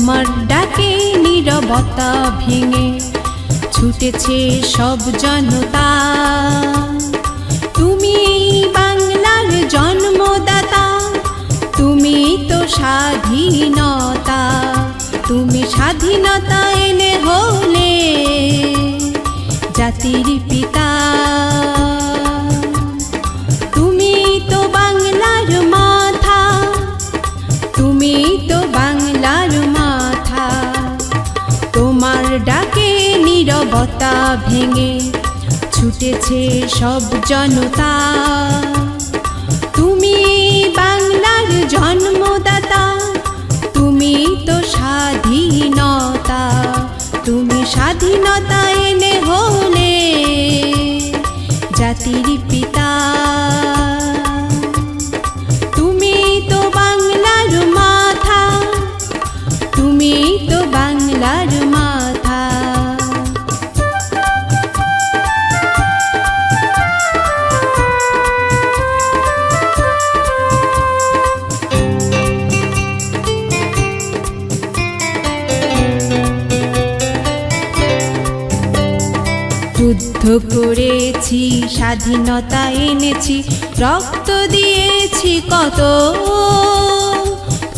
তোমার ডাকে নীরবতা ভেঙে ছুটেছে সব জনতা। তুমি বাংলার জন্মদাতা, তুমি তো স্বাধীনতা, তুমি স্বাধীনতা এনে হলে জাতির পিতা। তুমি তো বাংলার মাথা, তুমি তো বাংলার মাথা। তোমার ডাকে নীরবতা ভেঙে ছুটেছে সব জনতা। তুমি বাংলার জন্মদাতা, তুমি তো স্বাধীনতা, তুমি স্বাধীনতা এনে হলে জাতির পিতা। তুমি তো বাংলার মাথা, তুমি তো বাংলার মাথা। যুদ্ধ করেছি, স্বাধীনতা এনেছি, রক্ত দিয়েছি কত।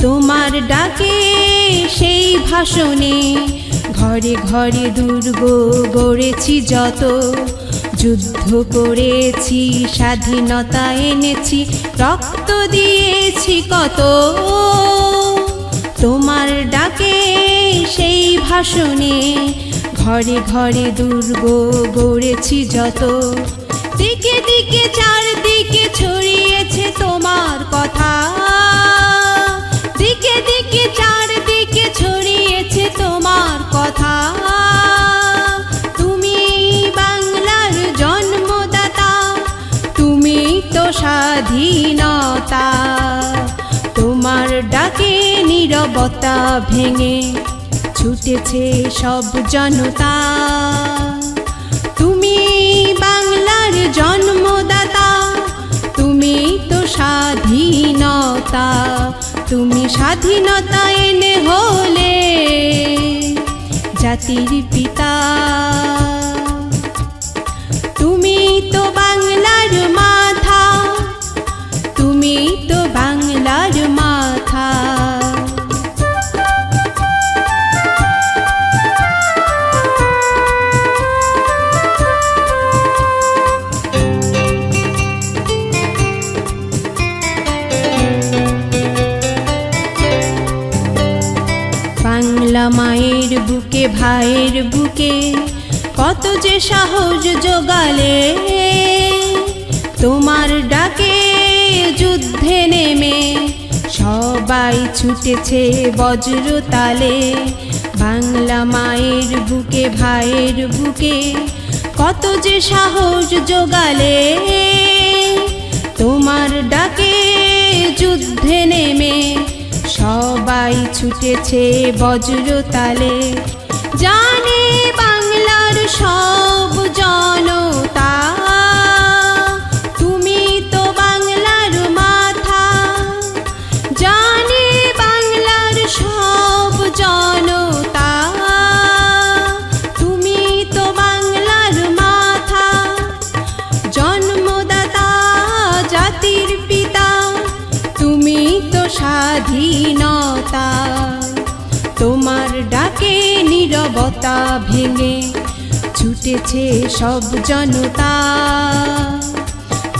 তোমার ডাকে সেই ভাষণে ঘরে ঘরে দুর্গ গড়েছি যত। যুদ্ধ করেছি, স্বাধীনতা এনেছি, রক্ত দিয়েছি কত। তোমার ডাকে সেই ভাষণে ঘরে ঘরে দুর্গ গড়েছি যত। দিকে দিকে চারদিকে ছড়িয়েছে তোমার কথা, দিকে দিকে চারদিকে ছড়িয়েছে তোমার কথা। তুমি বাংলার জন্মদাতা, তুমি তো স্বাধীনতা। তোমার ডাকে নীরবতা ভেঙে ছুটেছে সব জনতা। তুমি বাংলার জন্মদাতা, তুমি তো স্বাধীনতা, তুমি স্বাধীনতা এনে হলে জাতির পিতা। তুমি তো বাংলার মাথা, তুমি তো বাংলার মাথা। বাংলা মায়ের বুকে, ভাইয়ের বুকে কত যে সাহস জোগালে। তোমার ডাকে যুদ্ধে নেমে সবাই ছুটেছে বজ্র তালে। বাংলা মায়ের বুকে, ভাইয়ের বুকে কত যে সাহস জোগালে। তোমার ডাকে যুদ্ধে নেমে সবাই ছুটেছে বজ্র তালে। জানে বাংলার সব জনতা, তুমি তো বাংলার মাথা। জানে বাংলার সব জনতা, তুমি তো বাংলার মাথা। জন্মদাতা, জাতির পিতা, তুমি তো স্বাধীনতা। তোমার ডাকে নীরবতা ভেঙে ছুটেছে সব জনতা।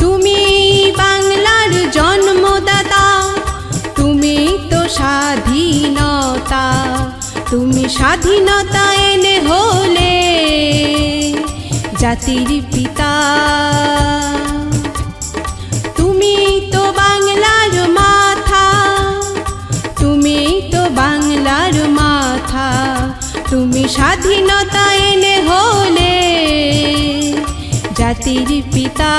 তুমি বাংলার জন্মদাতা, তুমি তো স্বাধীনতা, তুমি স্বাধীনতা এনে হলে জাতির পিতা। তুমি তো বাংলার মাথা, তুমি তো বাংলার মাথা, তুমি স্বাধীনতা এনে হলে জাতির পিতা।